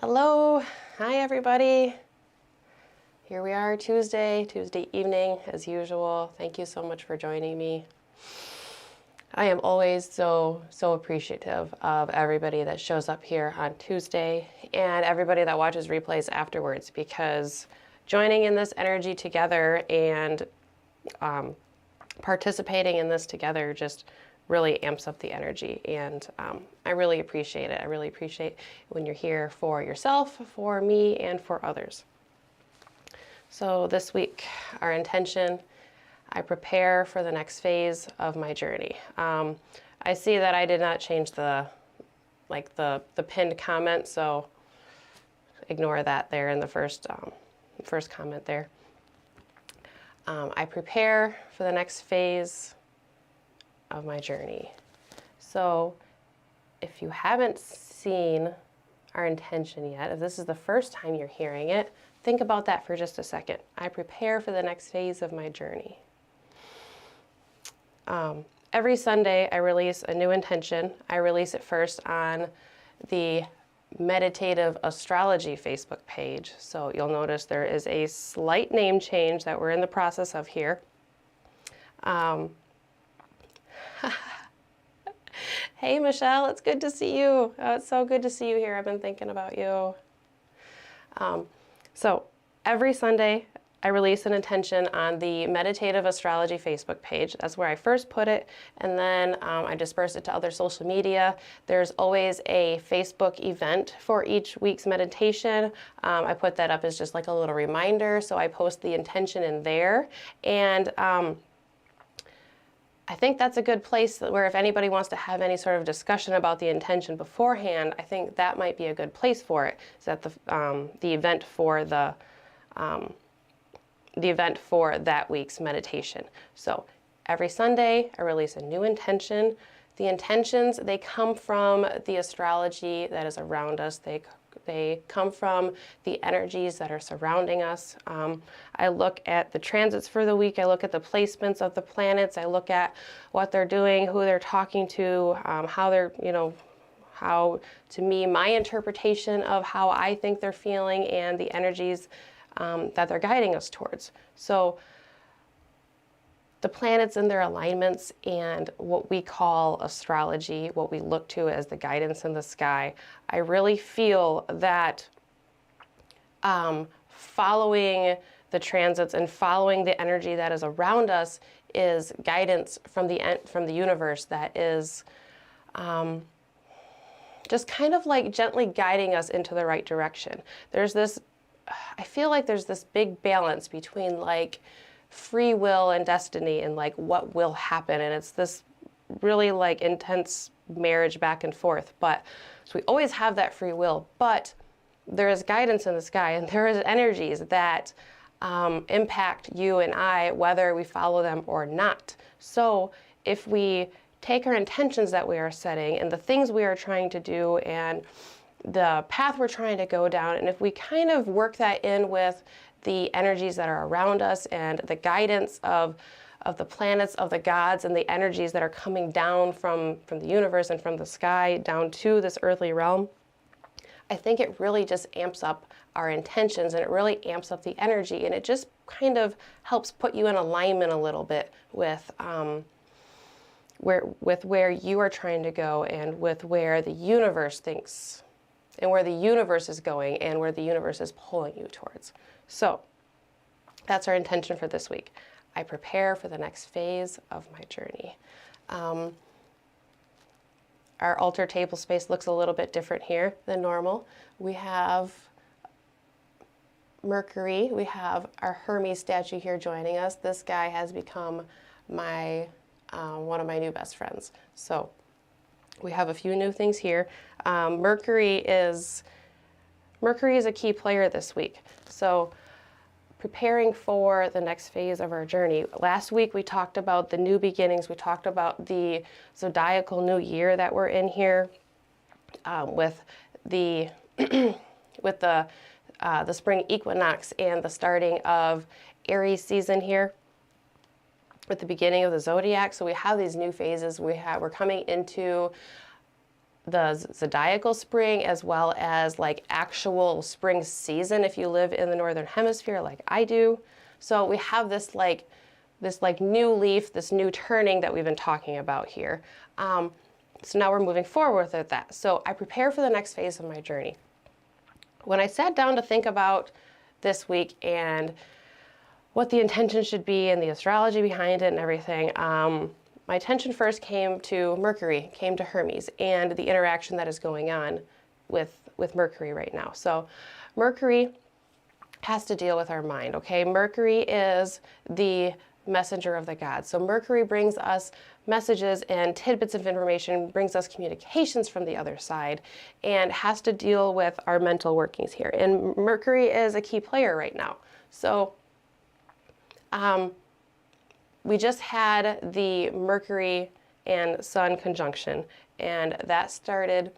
Hello, hi everybody. Here we are, Tuesday evening as usual. Thank you so much for joining me. I am always so appreciative of everybody that shows up here on Tuesday and everybody that watches replays afterwards, because joining in this energy together and participating in this together just really amps up the energy, and I really appreciate it. I really appreciate when you're here for yourself, for me, and for others. So this week, our intention, I prepare for the next phase of my journey. I see that I did not change the pinned comment, so ignore that there in the first comment there. I prepare for the next phase of my journey. So if you haven't seen our intention yet, if this is the first time you're hearing it, think about that for just a second. I prepare for the next phase of my journey. Every Sunday I release a new intention. I release it first on the Meditative Astrology Facebook page. So you'll notice there is a slight name change that we're in the process of here. Hey Michelle, it's good to see you. Oh, it's so good to see you here. I've been thinking about you. So every Sunday I release an intention on the Meditative Astrology Facebook page. That's where I first put it, and then I disperse it to other social media. There's always a Facebook event for each week's meditation. I put that up as just like a little reminder, so I post the intention in there. And I think that's a good place where if anybody wants to have any sort of discussion about the intention beforehand, I think that might be a good place for it. Is at the event for the event for that week's meditation. So every Sunday I release a new intention. The intentions, they come from the astrology that is around us. They come from the energies that are surrounding us. I look at the transits for the week. I look at the placements of the planets. I look at what they're doing, who they're talking to, how they're, how, to me, my interpretation of how I think they're feeling and the energies that they're guiding us towards. So the planets and their alignments and what we call astrology, what we look to as the guidance in the sky, I really feel that following the transits and following the energy that is around us is guidance from the universe that is just kind of like gently guiding us into the right direction. I feel like there's this big balance between like free will and destiny and like what will happen, and it's this really like intense marriage back and forth. But so we always have that free will, but there is guidance in the sky, and there is energies that impact you and I whether we follow them or not. So if we take our intentions that we are setting and the things we are trying to do and the path we're trying to go down, and if we kind of work that in with the energies that are around us and the guidance of the planets, of the gods, and the energies that are coming down from the universe and from the sky down to this earthly realm, I think it really just amps up our intentions, and it really amps up the energy, and it just kind of helps put you in alignment a little bit with where you are trying to go and with where the universe thinks and where the universe is going and where the universe is pulling you towards. So that's our intention for this week. I prepare for the next phase of my journey. Our altar table space looks a little bit different here than normal. We have Mercury. We have our Hermes statue here joining us. This guy has become my one of my new best friends. So we have a few new things here. Mercury is a key player this week. So preparing for the next phase of our journey. Last week we talked about the new beginnings. We talked about the zodiacal new year that we're in here with the the spring equinox and the starting of Aries season here with the beginning of the zodiac. So we have these new phases. We're coming into the zodiacal spring as well as like actual spring season if you live in the northern hemisphere like I do. So we have this like new leaf, this new turning that we've been talking about here. So now we're moving forward with that. So I prepare for the next phase of my journey. When I sat down to think about this week and what the intention should be and the astrology behind it and everything, my attention first came to Mercury, came to Hermes, and the interaction that is going on with Mercury right now. So Mercury has to deal with our mind, okay? Mercury is the messenger of the gods. So Mercury brings us messages and tidbits of information, brings us communications from the other side, and has to deal with our mental workings here. And Mercury is a key player right now. So we just had the Mercury and Sun conjunction, and that started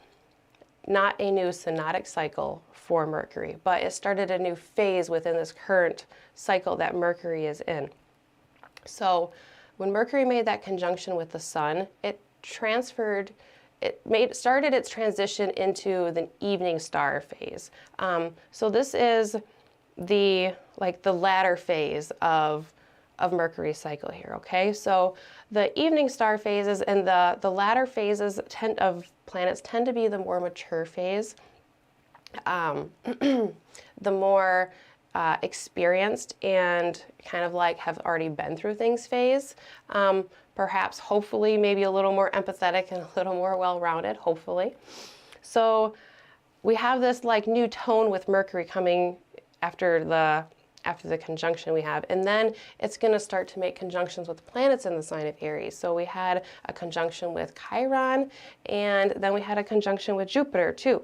not a new synodic cycle for Mercury, but it started a new phase within this current cycle that Mercury is in. So when Mercury made that conjunction with the Sun, it started its transition into the evening star phase. So this is the latter phase of Mercury's cycle here, okay? So the evening star phases and the latter phases of planets tend to be the more mature phase, the more experienced and kind of like have already been through things phase. Perhaps, hopefully, maybe a little more empathetic and a little more well-rounded, hopefully. So we have this like new tone with Mercury coming after the conjunction we have, and then it's going to start to make conjunctions with planets in the sign of Aries. So we had a conjunction with Chiron, and then we had a conjunction with Jupiter too.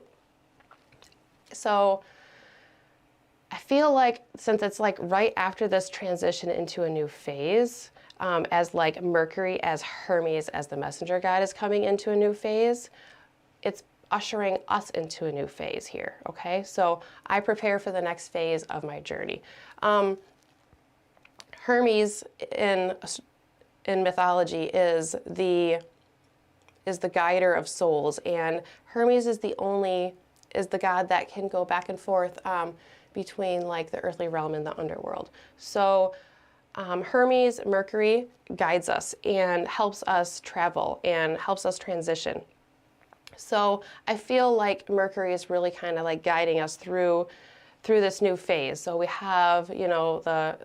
So I feel like since it's like right after this transition into a new phase, as like Mercury as Hermes as the messenger god is coming into a new phase, it's ushering us into a new phase here, okay? So I prepare for the next phase of my journey. Hermes in mythology is the guider of souls, and Hermes is the god that can go back and forth between like the earthly realm and the underworld. So Hermes, Mercury, guides us and helps us travel and helps us transition. So I feel like Mercury is really kind of like guiding us through this new phase. So we have, you know, the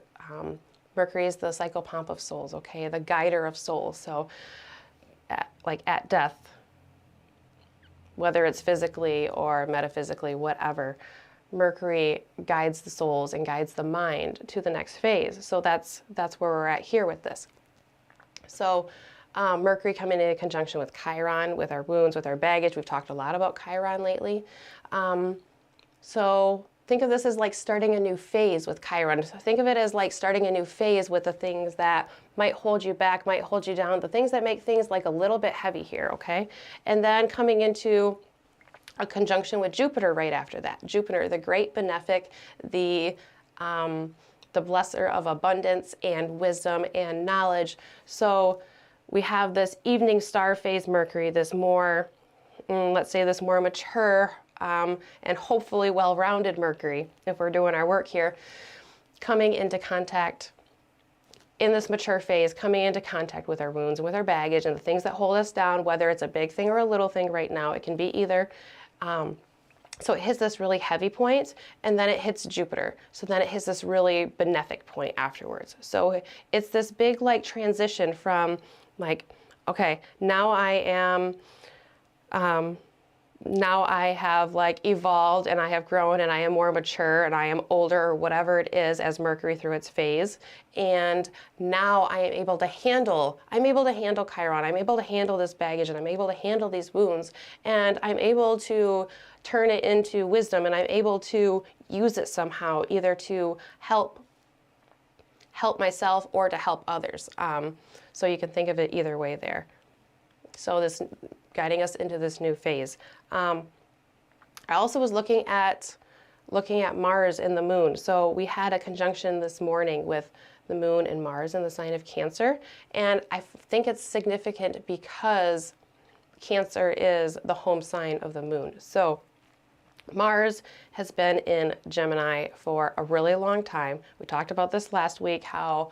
Mercury is the psychopomp of souls, okay, the guider of souls. So at death, whether it's physically or metaphysically, whatever, Mercury guides the souls and guides the mind to the next phase. So that's where we're at here with this. So Mercury coming in conjunction with Chiron, with our wounds, with our baggage. We've talked a lot about Chiron lately. So think of this as like starting a new phase with Chiron. So think of it as like starting a new phase with the things that might hold you back, might hold you down, the things that make things like a little bit heavy here, okay? And then coming into a conjunction with Jupiter right after that. Jupiter, the great benefic, the blesser of abundance and wisdom and knowledge. So we have this evening star phase Mercury, this more, let's say this more mature and hopefully well-rounded Mercury, if we're doing our work here, coming into contact in this mature phase, coming into contact with our wounds and with our baggage and the things that hold us down, whether it's a big thing or a little thing right now. It can be either. So it hits this really heavy point, and then it hits Jupiter. So then it hits this really benefic point afterwards. So it's this big like transition from like, okay, now I have like evolved and I have grown and I am more mature and I am older or whatever it is as Mercury through its phase. And now I am able to handle Chiron, I'm able to handle this baggage and I'm able to handle these wounds and I'm able to turn it into wisdom and I'm able to use it somehow either to help myself or to help others. So you can think of it either way there. So this guiding us into this new phase. I also was looking at Mars and the moon. So we had a conjunction this morning with the moon and Mars in the sign of Cancer. And I think it's significant because Cancer is the home sign of the moon. So Mars has been in Gemini for a really long time. We talked about this last week, how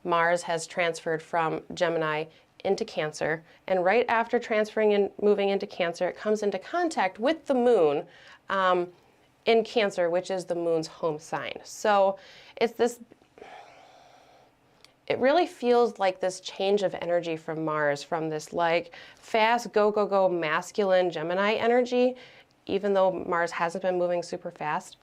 Mars has transferred from Gemini into Cancer. And right after transferring and moving into Cancer, it comes into contact with the moon in Cancer, which is the moon's home sign. So it's this, it really feels like this change of energy from Mars, from this like fast, go, go, go, masculine Gemini energy, even though Mars hasn't been moving super fast,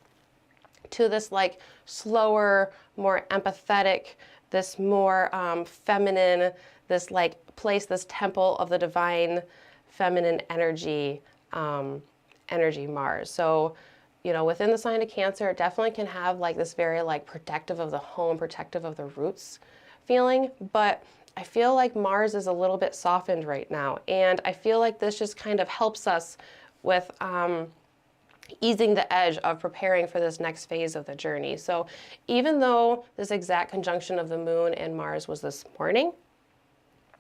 to this like slower, more empathetic, this more feminine, this like place, this temple of the divine feminine energy, energy Mars. So, you know, within the sign of Cancer, it definitely can have like this very like protective of the home, protective of the roots feeling, but I feel like Mars is a little bit softened right now, and I feel like this just kind of helps us with easing the edge of preparing for this next phase of the journey. So even though this exact conjunction of the moon and Mars was this morning,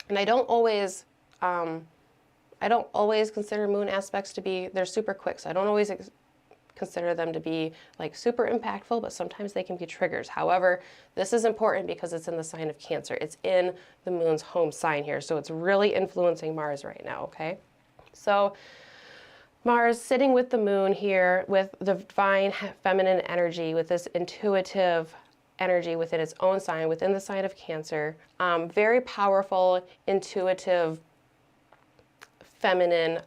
and I don't always consider moon aspects to be, they're super quick, so I don't always consider them to be like super impactful, but sometimes they can be triggers. However, this is important because it's in the sign of Cancer. It's in the moon's home sign here, so it's really influencing Mars right now, okay? So Mars sitting with the moon here with the divine feminine energy, with this intuitive energy within its own sign, within the sign of Cancer. Very powerful, intuitive, feminine,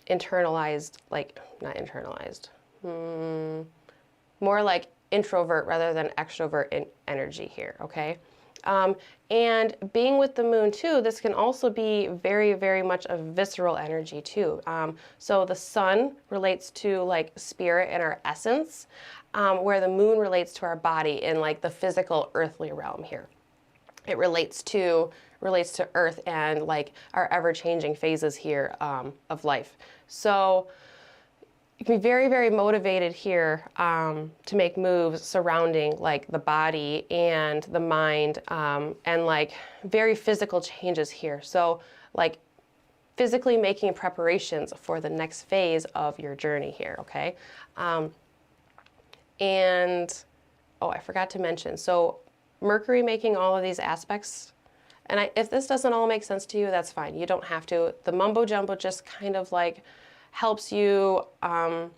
internalized, like, not internalized, more like introvert rather than extrovert energy here, okay? And being with the moon too, this can also be very, very much a visceral energy too. So the sun relates to like spirit and our essence, where the moon relates to our body in like the physical earthly realm here. It relates to Earth and like our ever-changing phases here of life. So you can be very, very motivated here to make moves surrounding like the body and the mind, and like very physical changes here. So like physically making preparations for the next phase of your journey here, okay? And, oh, I forgot to mention, so Mercury making all of these aspects, and if this doesn't all make sense to you, that's fine. You don't have to. The mumbo jumbo just kind of like helps you. I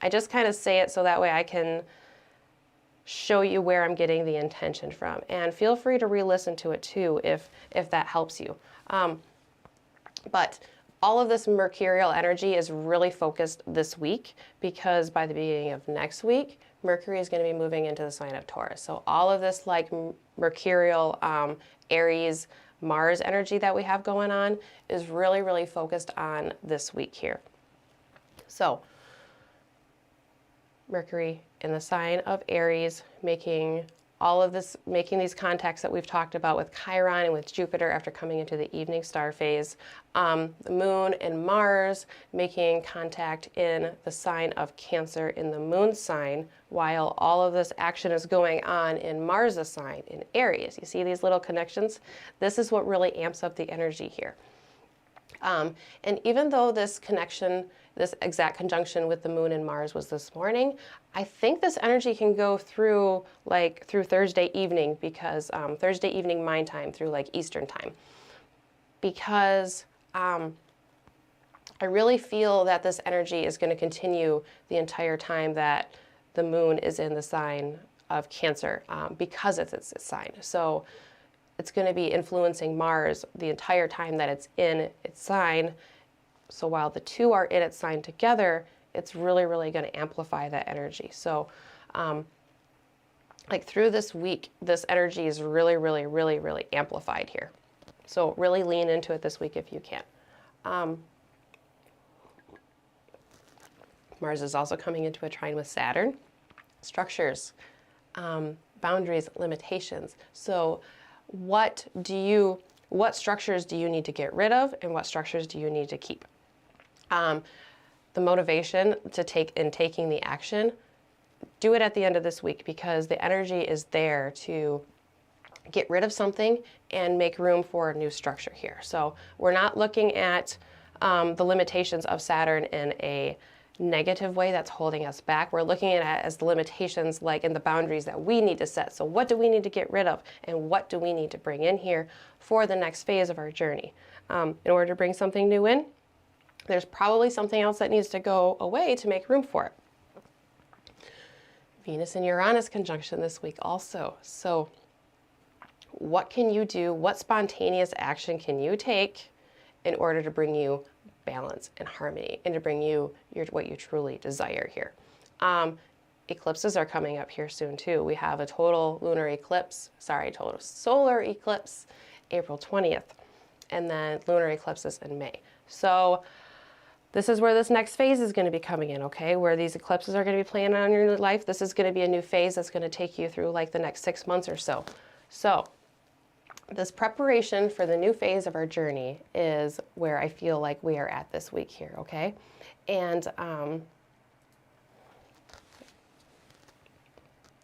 just kind of say it so that way I can show you where I'm getting the intention from. And feel free to re-listen to it too if that helps you. But all of this mercurial energy is really focused this week, because by the beginning of next week, Mercury is going to be moving into the sign of Taurus. So all of this like mercurial, Aries, Mars energy that we have going on is really, really focused on this week here. So Mercury in the sign of Aries, making these contacts that we've talked about with Chiron and with Jupiter after coming into the evening star phase. The moon and Mars making contact in the sign of Cancer in the moon sign, while all of this action is going on in Mars' sign in Aries. You see these little connections? This is what really amps up the energy here. And even though this connection, this exact conjunction with the moon and Mars was this morning, I think this energy can go through Thursday evening, because Thursday evening my time through like Eastern time, because I really feel that this energy is going to continue the entire time that the moon is in the sign of Cancer, because it's its sign. So it's going to be influencing Mars the entire time that it's in its sign. So while the two are in its sign together, it's really, really going to amplify that energy. So like through this week, this energy is really, really, really, really amplified here. So really lean into it this week if you can. Mars is also coming into a trine with Saturn. Structures, boundaries, limitations. So what structures do you need to get rid of, and what structures do you need to keep? The motivation to taking the action, do it at the end of this week, because the energy is there to get rid of something and make room for a new structure here. So we're not looking at the limitations of Saturn in a negative way that's holding us back. We're looking at it as the limitations, like in the boundaries that we need to set. So what do we need to get rid of, and what do we need to bring in here for the next phase of our journey? In order to bring something new in, there's probably something else that needs to go away to make room for it. Venus and Uranus conjunction this week also. So what can you do? What spontaneous action can you take in order to bring you balance and harmony and to bring you what you truly desire here? Eclipses are coming up here soon too. We have a total solar eclipse April 20th, and then lunar eclipses in May. So this is where this next phase is going to be coming in, okay? Where these eclipses are going to be playing on your life. This is going to be a new phase that's going to take you through like the next 6 months or so. So this preparation for the new phase of our journey is where I feel like we are at this week here, okay? And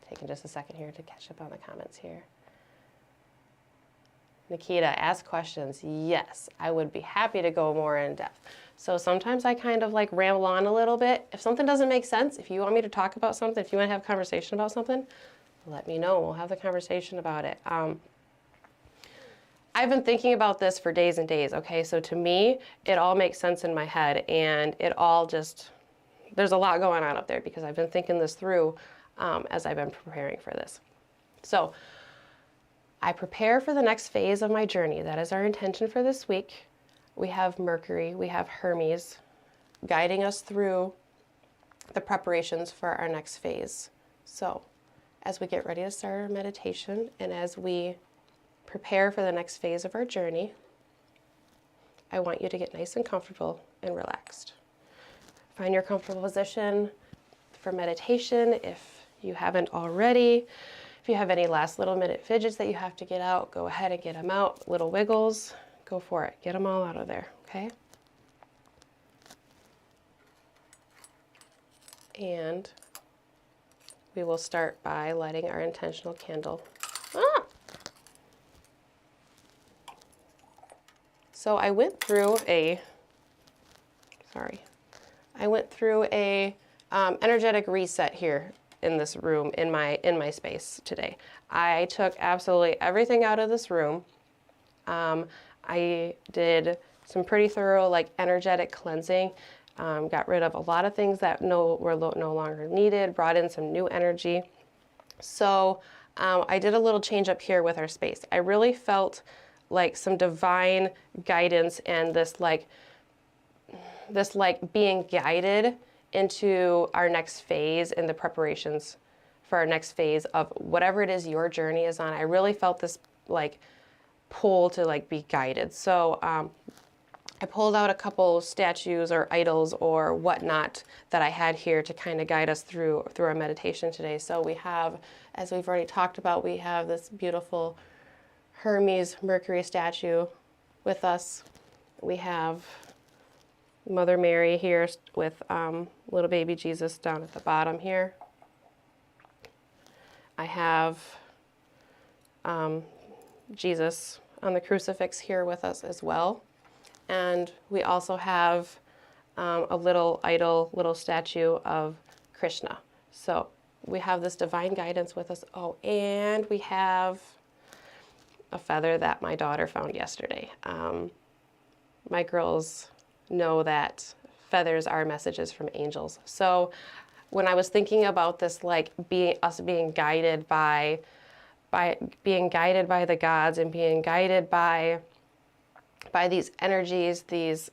taking just a second here to catch up on the comments here. Nikita, ask questions. Yes, I would be happy to go more in depth. So sometimes I kind of like ramble on a little bit. If something doesn't make sense, if you want me to talk about something, if you want to have a conversation about something, let me know. We'll have the conversation about it. I've been thinking about this for days and days, okay? So to me, it all makes sense in my head, and it all just, there's a lot going on up there because I've been thinking this through as I've been preparing for this. So I prepare for the next phase of my journey. That is our intention for this week. We have Mercury, we have Hermes guiding us through the preparations for our next phase. So as we get ready to start our meditation and as we prepare for the next phase of our journey, I want you to get nice and comfortable and relaxed. Find your comfortable position for meditation if you haven't already. If you have any last little minute fidgets that you have to get out, go ahead and get them out. Little wiggles, go for it. Get them all out of there, okay? And we will start by lighting our intentional candle. So I went through a energetic reset here in this room, in my space today. I took absolutely everything out of this room. I did some pretty thorough like energetic cleansing, got rid of a lot of things that were no longer needed, brought in some new energy. So I did a little change up here with our space. I really felt like some divine guidance and this being guided into our next phase in the preparations for our next phase of whatever it is your journey is on. I really felt this like pull to like be guided. So I pulled out a couple statues or idols or whatnot that I had here to kind of guide us through our meditation today. So we have, as we've already talked about, we have this beautiful Hermes Mercury statue with us. We have Mother Mary here with little baby Jesus down at the bottom here. I have Jesus on the crucifix here with us as well. And we also have a little idol, little statue of Krishna. So we have this divine guidance with us. Oh, and we have a feather that my daughter found yesterday. My girls know that feathers are messages from angels. So when I was thinking about this, like being guided by the gods and being guided by these energies, these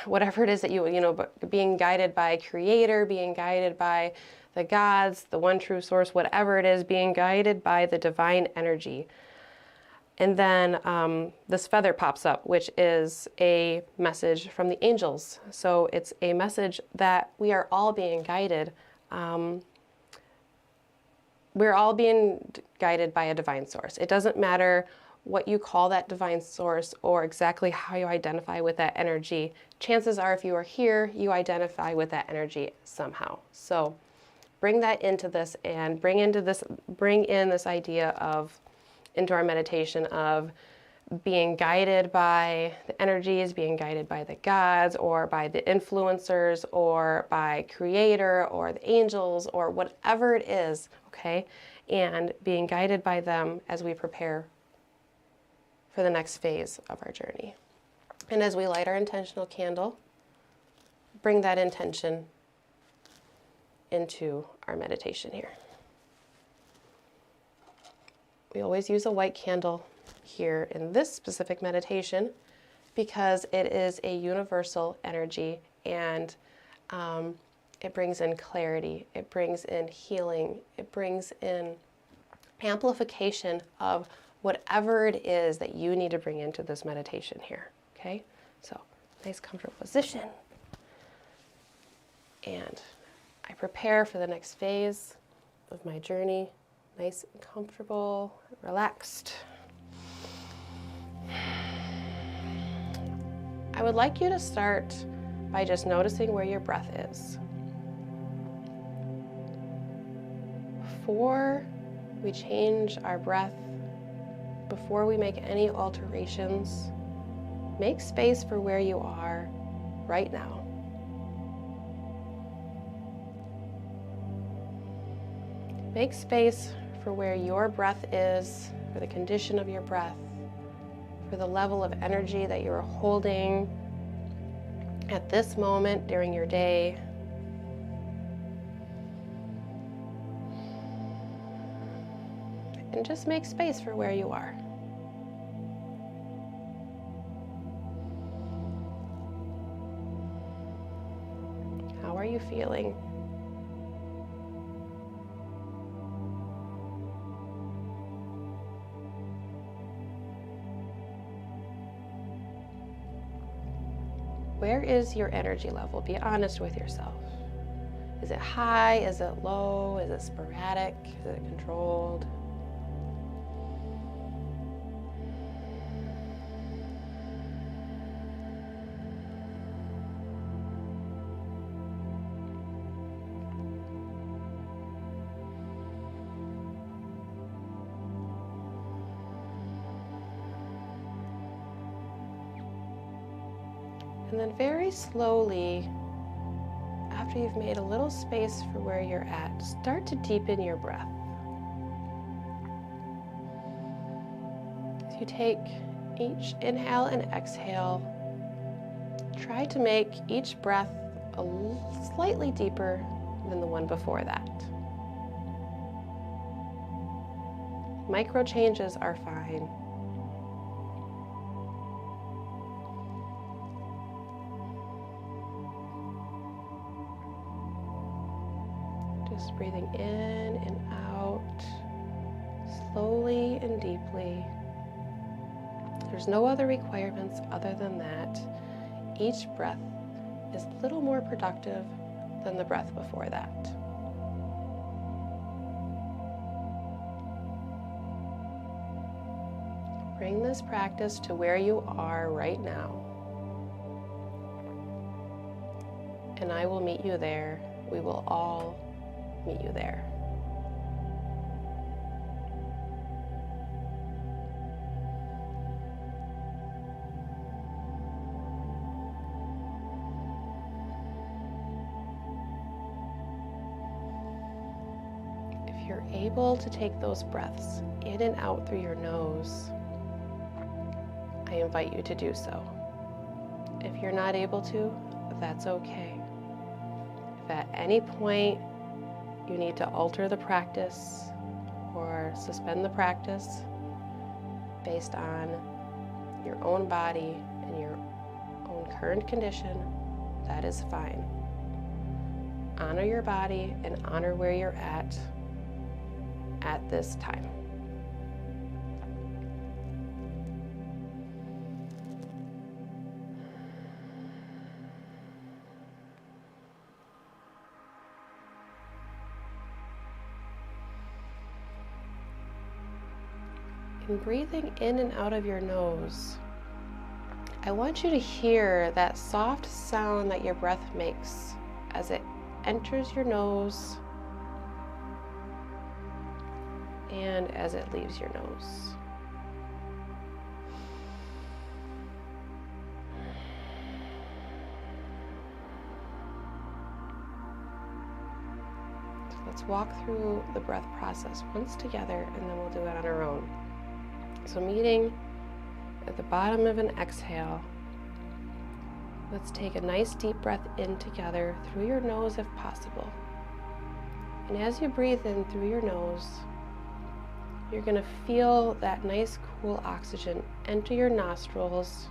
whatever it is that but being guided by Creator, being guided by the gods, the one true source, whatever it is, being guided by the divine energy. And then this feather pops up, which is a message from the angels. So it's a message that we are all being guided. We're all being guided by a divine source. It doesn't matter what you call that divine source or exactly how you identify with that energy. Chances are if you are here, you identify with that energy somehow. So bring that into this and bring in this idea of, into our meditation of being guided by the energies, being guided by the gods or by the influencers or by creator or the angels or whatever it is, okay? And being guided by them as we prepare for the next phase of our journey. And as we light our intentional candle, bring that intention into our meditation here. We always use a white candle here in this specific meditation because it is a universal energy, and it brings in clarity, it brings in healing, it brings in amplification of whatever it is that you need to bring into this meditation here, okay? So, nice comfortable position. And I prepare for the next phase of my journey, nice and comfortable, relaxed. I would like you to start by just noticing where your breath is. Before we change our breath, before we make any alterations, make space for where you are right now. Make space for where your breath is, for the condition of your breath, for the level of energy that you're holding at this moment during your day. And just make space for where you are. How are you feeling? Where is your energy level? Be honest with yourself. Is it high? Is it low? Is it sporadic? Is it controlled? And then very slowly, after you've made a little space for where you're at, start to deepen your breath. As you take each inhale and exhale, try to make each breath slightly deeper than the one before that. Micro changes are fine. Just breathing in and out, slowly and deeply. There's no other requirements other than that. Each breath is a little more productive than the breath before that. Bring this practice to where you are right now. And I will meet you there. We will all meet you there. If you're able to take those breaths in and out through your nose, I invite you to do so. If you're not able to, that's okay. If at any point you need to alter the practice or suspend the practice based on your own body and your own current condition, that is fine. Honor your body and honor where you're at this time. And breathing in and out of your nose, I want you to hear that soft sound that your breath makes as it enters your nose and as it leaves your nose. So let's walk through the breath process once together, and then we'll do it on our own. So meeting at the bottom of an exhale, let's take a nice deep breath in together through your nose if possible. And as you breathe in through your nose, you're going to feel that nice cool oxygen enter your nostrils,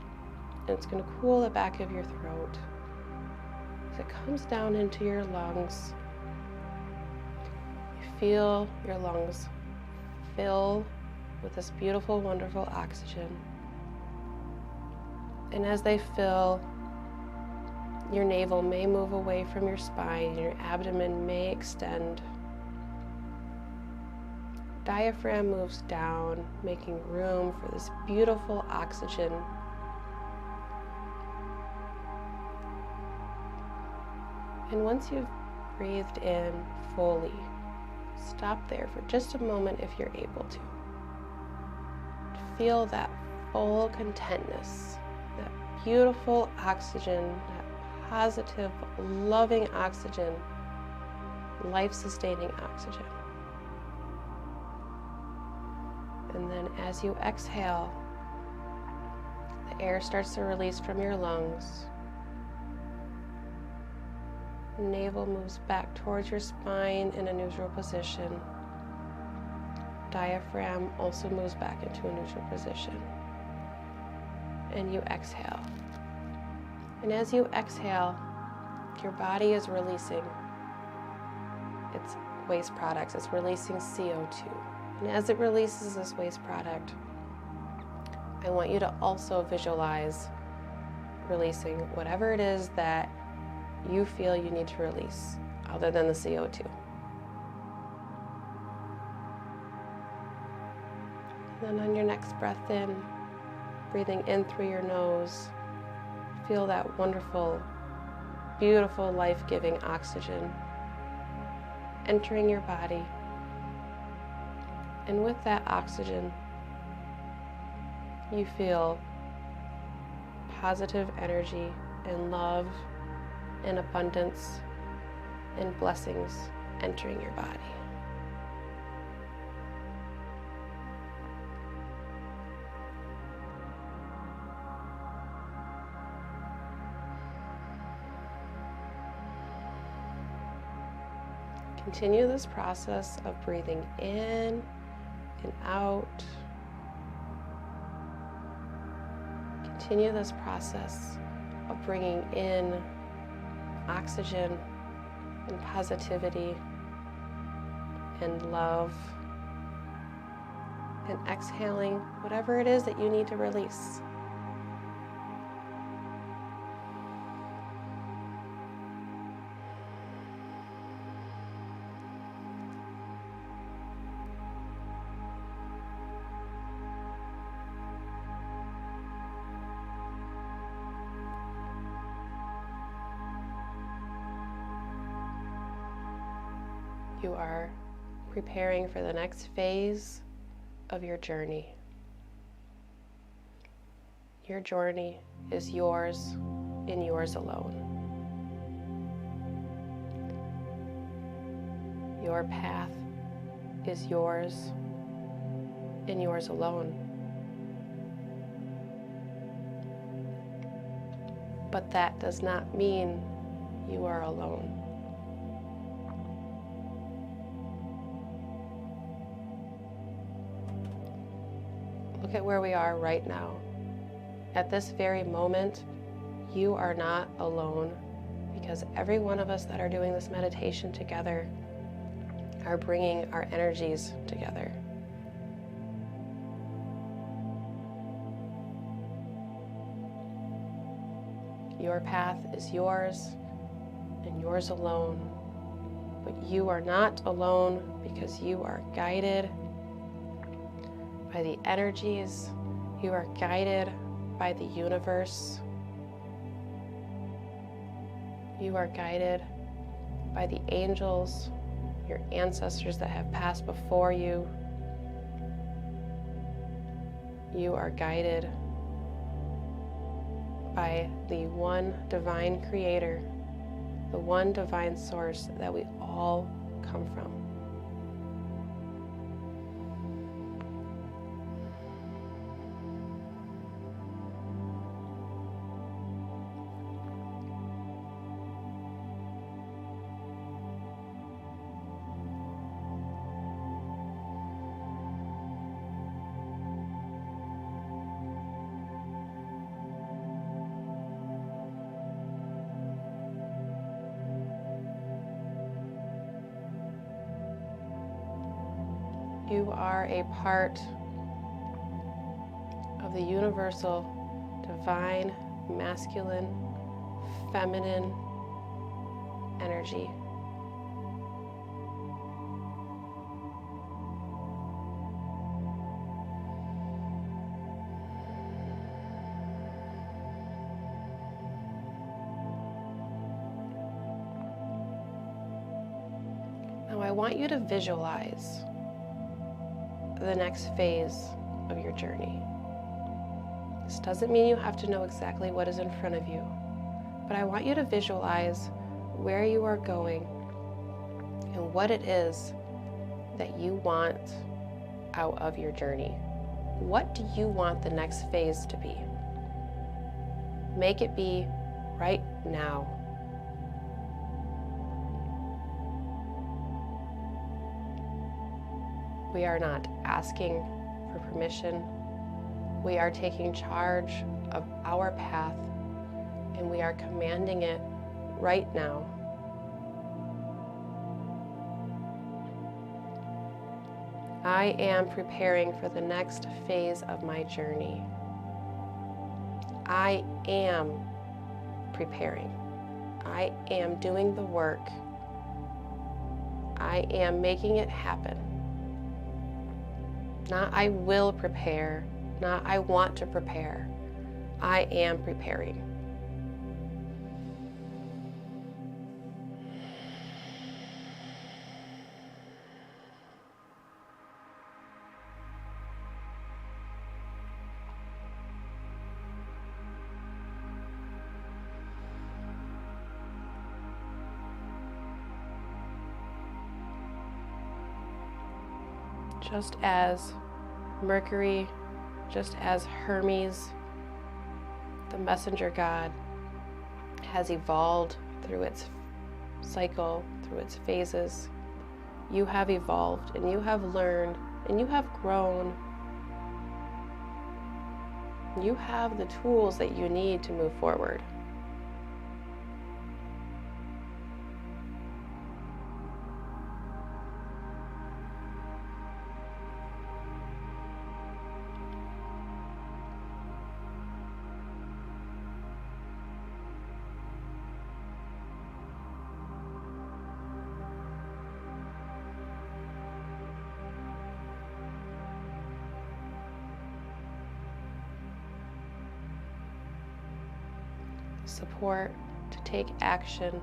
and it's going to cool the back of your throat. As it comes down into your lungs, you feel your lungs fill with this beautiful, wonderful oxygen. And as they fill, your navel may move away from your spine, your abdomen may extend. Diaphragm moves down, making room for this beautiful oxygen. And once you've breathed in fully, stop there for just a moment if you're able to. Feel that full contentness, that beautiful oxygen, that positive, loving oxygen, life-sustaining oxygen. And then as you exhale, the air starts to release from your lungs. Navel moves back towards your spine in a neutral position. Diaphragm also moves back into a neutral position. And you exhale. And as you exhale, your body is releasing its waste products. It's releasing CO2. And as it releases this waste product, I want you to also visualize releasing whatever it is that you feel you need to release other than the CO2. And then on your next breath in, breathing in through your nose, feel that wonderful, beautiful, life-giving oxygen entering your body. And with that oxygen, you feel positive energy and love and abundance and blessings entering your body. Continue this process of breathing in and out. Continue this process of bringing in oxygen and positivity and love, and exhaling whatever it is that you need to release. You are preparing for the next phase of your journey. Your journey is yours and yours alone. Your path is yours and yours alone. But that does not mean you are alone. Look at where we are right now. At this very moment, you are not alone, because every one of us that are doing this meditation together are bringing our energies together. Your path is yours and yours alone, but you are not alone because you are guided by the energies, you are guided by the universe, you are guided by the angels, your ancestors that have passed before you, You are guided by the one divine creator, the one divine source that we all come from. You are a part of the universal, divine, masculine, feminine energy. Now I want you to visualize the next phase of your journey. This doesn't mean you have to know exactly what is in front of you, but I want you to visualize where you are going and what it is that you want out of your journey. What do you want the next phase to be? Make it be right now. We are not asking for permission. We are taking charge of our path, and we are commanding it right now. I am preparing for the next phase of my journey. I am preparing. I am doing the work. I am making it happen. Not I will prepare, not I want to prepare. I am preparing. Just as Mercury, just as Hermes, the messenger god, has evolved through its cycle, through its phases, you have evolved and you have learned and you have grown. You have the tools that you need to move forward. Support to take action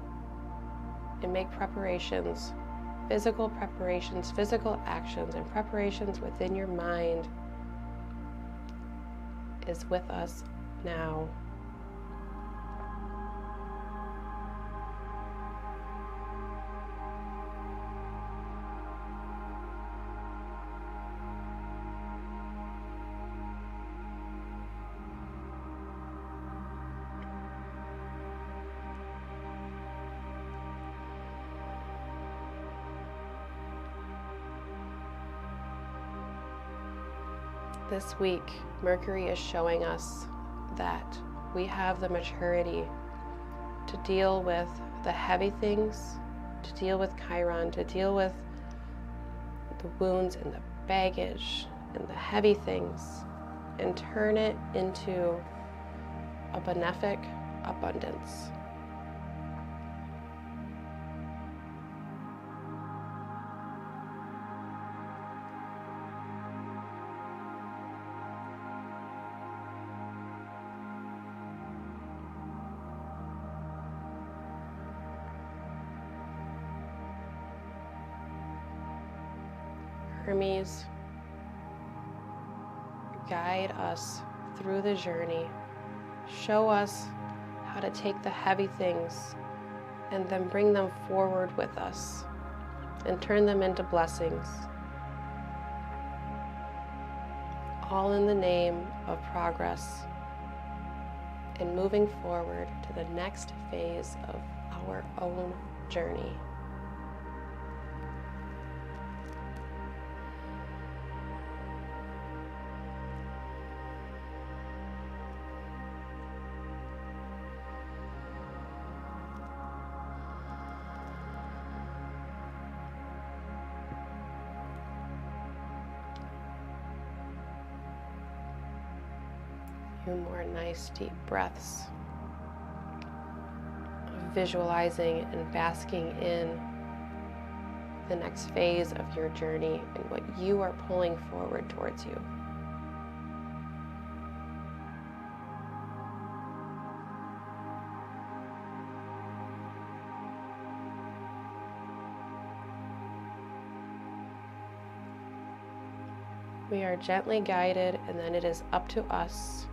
and make preparations, physical actions, and preparations within your mind is with us now. This week, Mercury is showing us that we have the maturity to deal with the heavy things, to deal with Chiron, to deal with the wounds and the baggage and the heavy things, and turn it into a benefic abundance. Hermes guide us through the journey. Show us how to take the heavy things and then bring them forward with us and turn them into blessings. All in the name of progress and moving forward to the next phase of our own journey. Few more nice deep breaths of visualizing and basking in the next phase of your journey and what you are pulling forward towards you. We are gently guided, and then it is up to us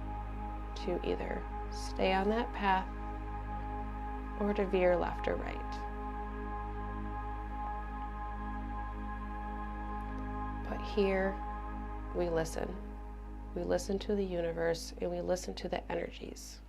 to either stay on that path or to veer left or right. But here we listen. We listen to the universe and we listen to the energies.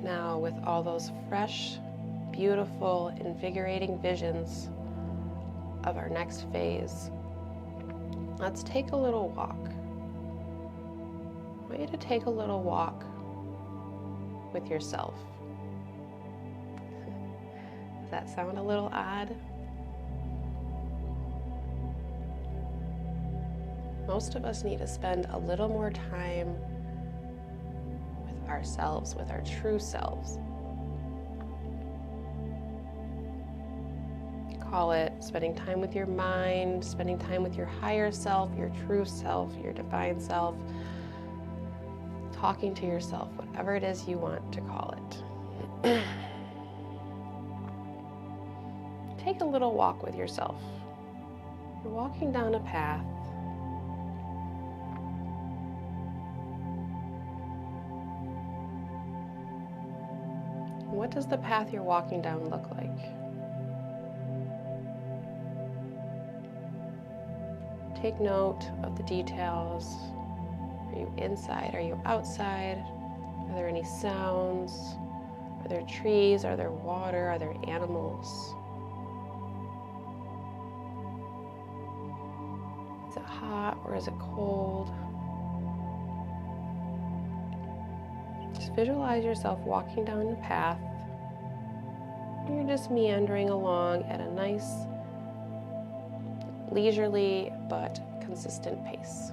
Now, with all those fresh, beautiful, invigorating visions of our next phase, let's take a little walk. I want you to take a little walk with yourself. Does that sound a little odd? Most of us need to spend a little more time ourselves, with our true selves. Call it spending time with your mind, spending time with your higher self, your true self, your divine self, talking to yourself, whatever it is you want to call it. Take a little walk with yourself. You're walking down a path. What does the path you're walking down look like? Take note of the details. Are you inside? Are you outside? Are there any sounds? Are there trees? Are there water? Are there animals? Is it hot or is it cold? Just visualize yourself walking down the path. You're just meandering along at a nice, leisurely but consistent pace.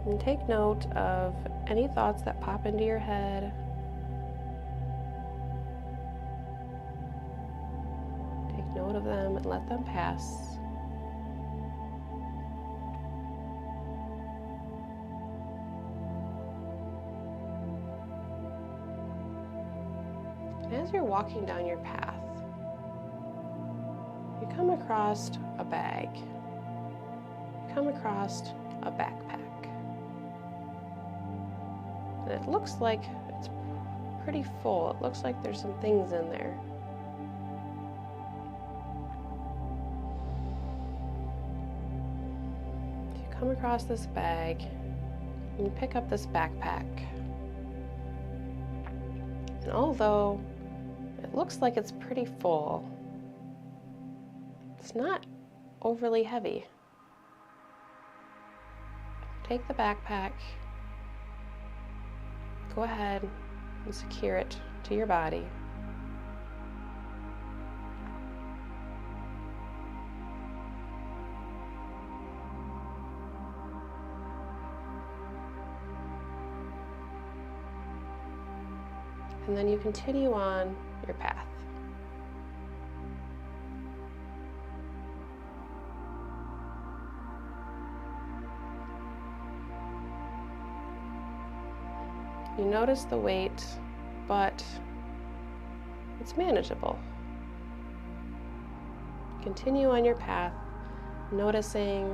And take note of any thoughts that pop into your head. Take note of them and let them pass. And as you're walking down your path, you come across a bag. You come across a backpack. And it looks like it's pretty full. It looks like there's some things in there. come across this bag and you pick up this backpack. And although it looks like it's pretty full, it's not overly heavy. Take the backpack, go ahead and secure it to your body. And then you continue on your path. You notice the weight, but it's manageable. Continue on your path, noticing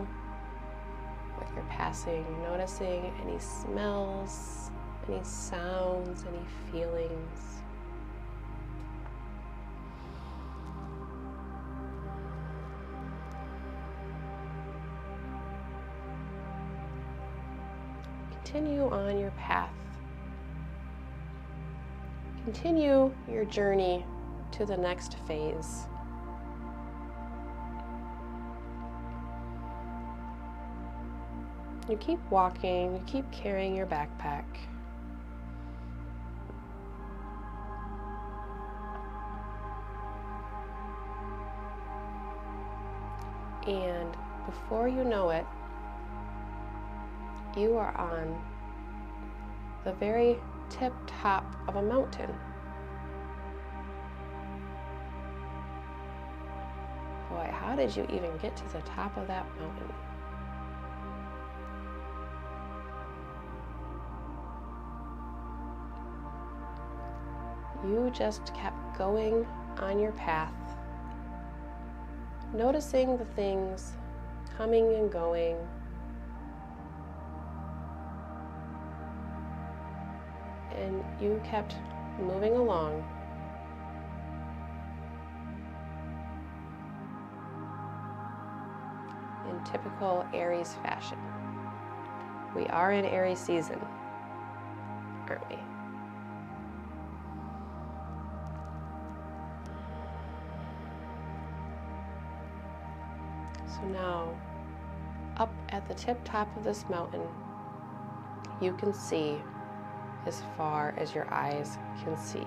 what you're passing, noticing any smells, any sounds, any feelings. Continue on your path. Continue your journey to the next phase. You keep walking, you keep carrying your backpack. And before you know it, you are on the very tip top of a mountain. Boy, how did you even get to the top of that mountain? You just kept going on your path, noticing the things coming and going. And you kept moving along. In typical Aries fashion. We are in Aries season, aren't we? So now, up at the tip top of this mountain, you can see as far as your eyes can see.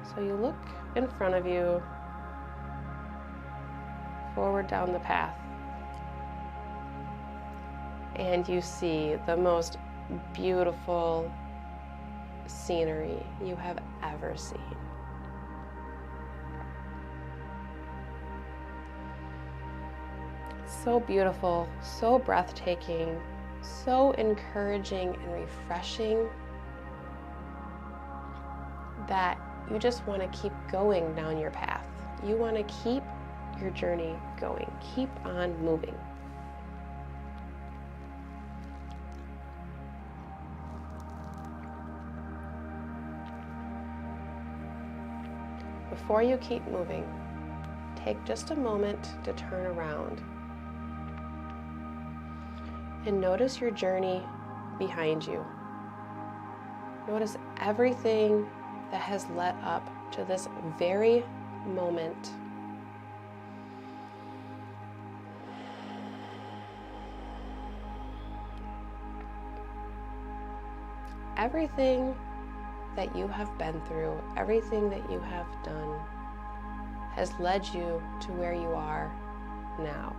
So you look in front of you, forward down the path, and you see the most beautiful scenery you have ever seen. So beautiful, so breathtaking, so encouraging and refreshing that you just want to keep going down your path. You want to keep your journey going. Keep on moving. Before you keep moving, take just a moment to turn around and notice your journey behind you. Notice everything that has led up to this very moment. Everything that you have been through, everything that you have done has led you to where you are now.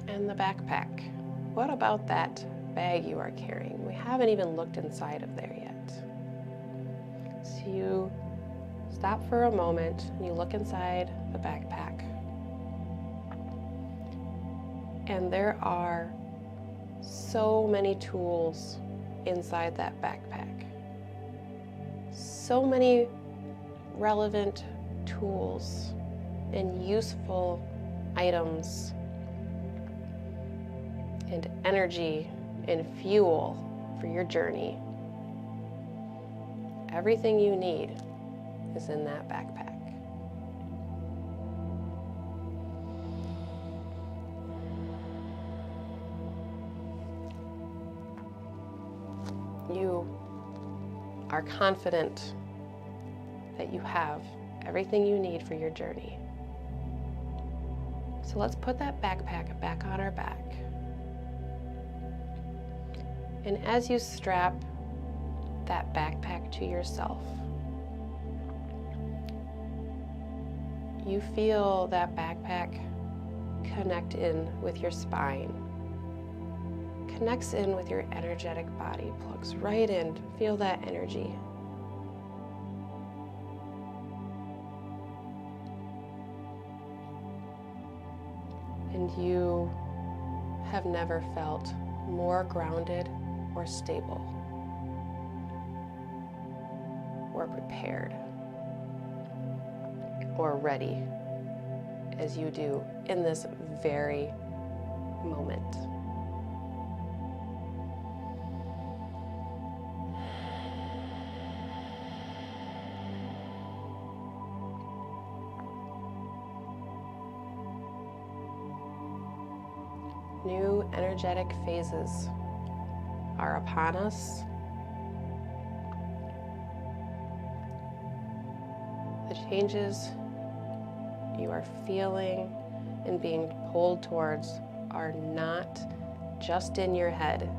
And the backpack. What about that bag you are carrying? We haven't even looked inside of there yet. So you stop for a moment and you look inside the backpack. And there are so many tools inside that backpack. So many relevant tools and useful items and energy and fuel for your journey. Everything you need is in that backpack. You are confident that you have everything you need for your journey. So let's put that backpack back on our back. And as you strap that backpack to yourself, you feel that backpack connect in with your spine, connects in with your energetic body, plugs right in. Feel that energy. And you have never felt more grounded or stable or prepared or ready as you do in this very moment. New energetic phases are upon us. The changes you are feeling and being pulled towards are not just in your head.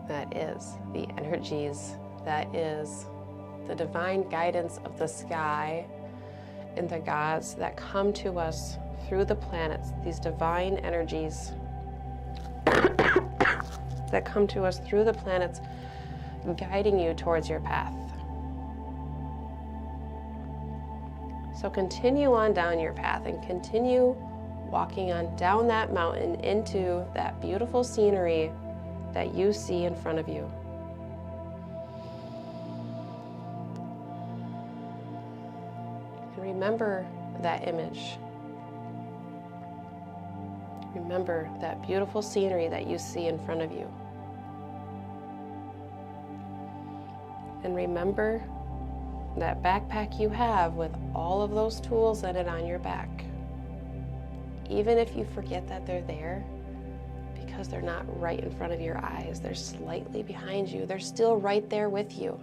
That is the energies, that is the divine guidance of the sky and the gods that come to us through the planets, these divine energies that come to us through the planets, guiding you towards your path. So continue on down your path and continue walking on down that mountain into that beautiful scenery that you see in front of you. And remember that image. Remember that beautiful scenery that you see in front of you. And remember that backpack you have with all of those tools in it on your back. Even if you forget that they're there, because they're not right in front of your eyes, they're slightly behind you, they're still right there with you.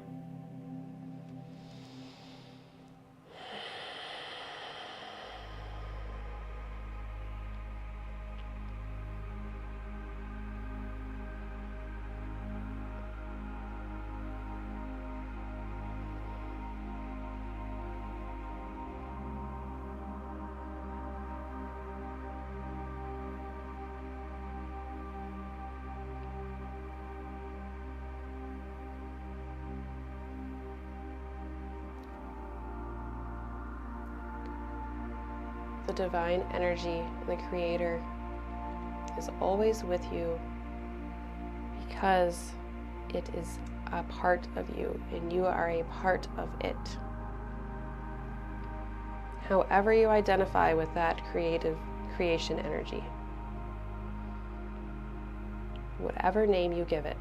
The divine energy, the Creator, is always with you because it is a part of you and you are a part of it. However you identify with that creation energy, whatever name you give it.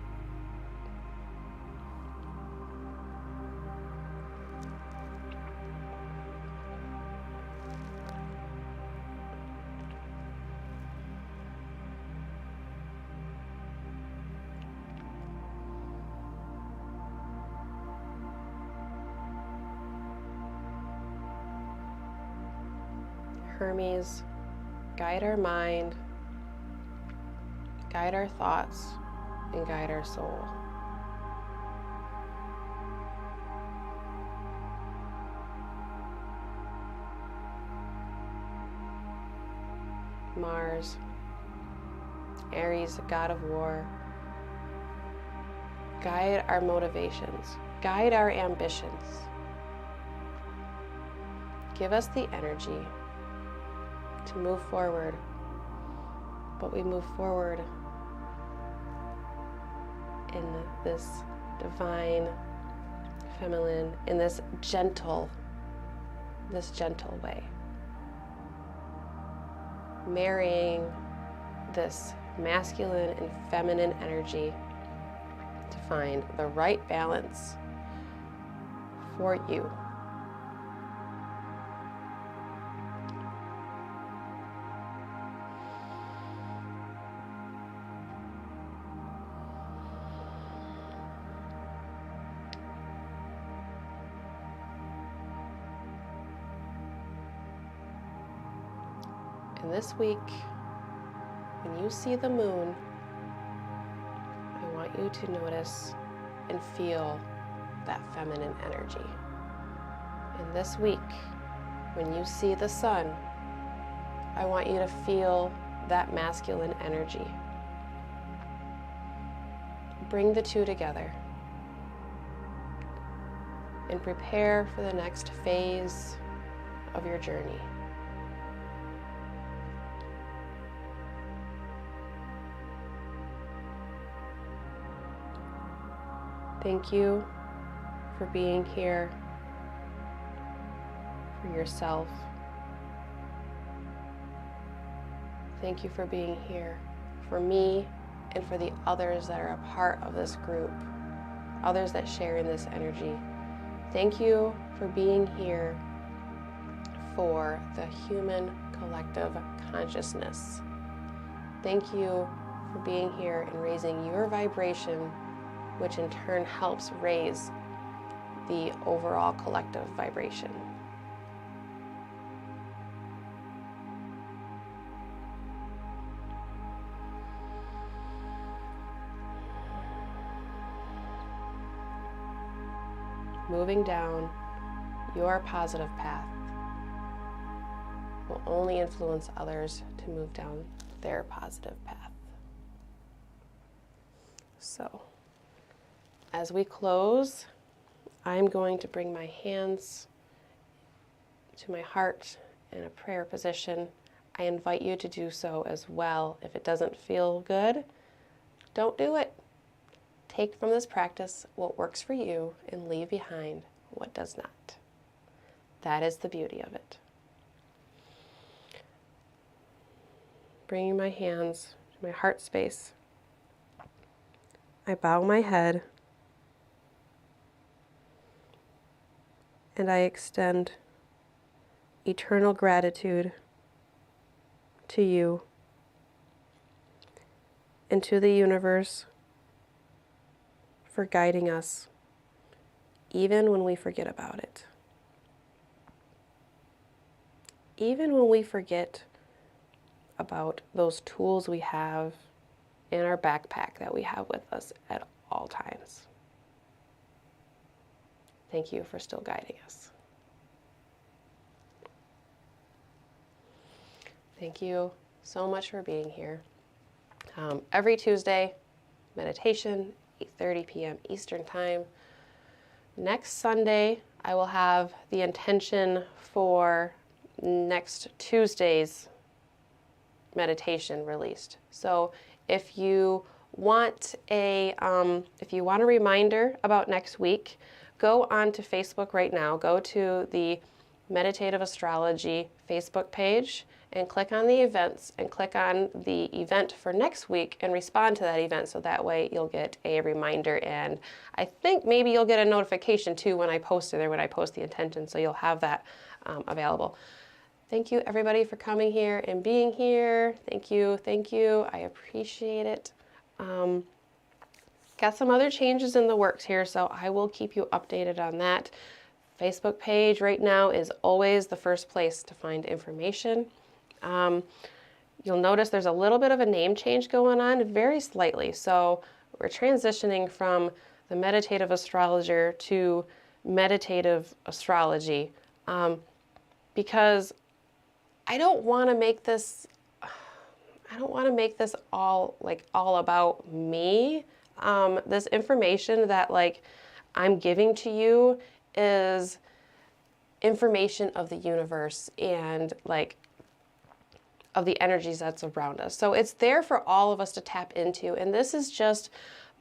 Hermes, guide our mind, guide our thoughts, and guide our soul. Mars, Aries, god of war, guide our motivations, guide our ambitions. Give us the energy to move forward, but we move forward in this divine feminine in this gentle way. Marrying this masculine and feminine energy to find the right balance for you. And this week, when you see the moon, I want you to notice and feel that feminine energy. And this week, when you see the sun, I want you to feel that masculine energy. Bring the two together and prepare for the next phase of your journey. Thank you for being here for yourself. Thank you for being here for me and for the others that are a part of this group, others that share in this energy. Thank you for being here for the human collective consciousness. Thank you for being here and raising your vibration, which in turn helps raise the overall collective vibration. Moving down your positive path will only influence others to move down their positive path. So, as we close, I'm going to bring my hands to my heart in a prayer position. I invite you to do so as well. If it doesn't feel good, don't do it. Take from this practice what works for you and leave behind what does not. That is the beauty of it. Bringing my hands to my heart space, I bow my head and I extend eternal gratitude to you and to the universe for guiding us, even when we forget about it. Even when we forget about those tools we have in our backpack that we have with us at all times. Thank you for still guiding us. Thank you so much for being here. Every Tuesday, meditation, 8:30 p.m. Eastern Time. Next Sunday, I will have the intention for next Tuesday's meditation released. So if you want a reminder about next week, go on to Facebook right now. Go to the Meditative Astrology Facebook page and click on the events and click on the event for next week and respond to that event, so that way you'll get a reminder, and I think maybe you'll get a notification too when I post it or when I post the intention, so you'll have that available. Thank you everybody for coming here and being here. Thank you, I appreciate it. Got some other changes in the works here, so I will keep you updated on that. Facebook page right now is always the first place to find information. You'll notice there's a little bit of a name change going on, very slightly. So we're transitioning from the Meditative Astrologer to Meditative Astrology, because I don't want to make this all about me. This information that I'm giving to you is information of the universe and of the energies that's around us. So it's there for all of us to tap into, and this is just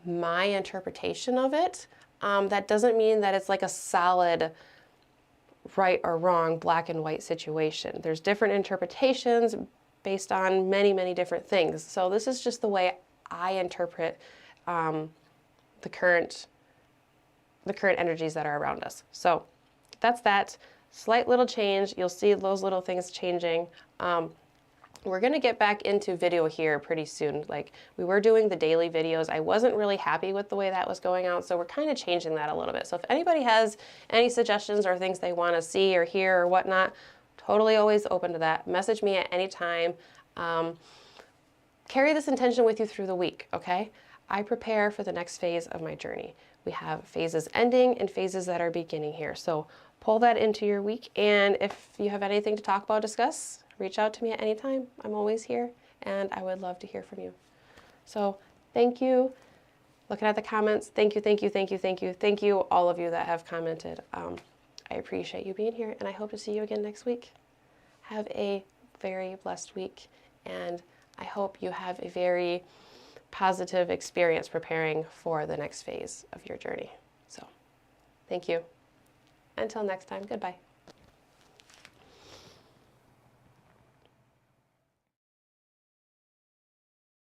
my interpretation of it. that doesn't mean that it's like a solid right or wrong, black and white situation. There's different interpretations based on many, many different things. So this is just the way I interpret the current energies that are around us. So that's that. Slight little change. You'll see those little things changing. We're going to get back into video here pretty soon. Like, we were doing the daily videos. I wasn't really happy with the way that was going out, so we're kind of changing that a little bit. So if anybody has any suggestions or things they want to see or hear or whatnot, totally always open to that. Message me at any time. Carry this intention with you through the week, okay? I prepare for the next phase of my journey. We have phases ending and phases that are beginning here. So pull that into your week, and if you have anything to talk about, discuss, reach out to me at any time. I'm always here, and I would love to hear from you. So thank you. Looking at the comments, thank you, thank you, thank you, thank you. Thank you, all of you that have commented. I appreciate you being here, and I hope to see you again next week. Have a very blessed week, and I hope you have a very positive experience preparing for the next phase of your journey. So thank you. Until next time, goodbye.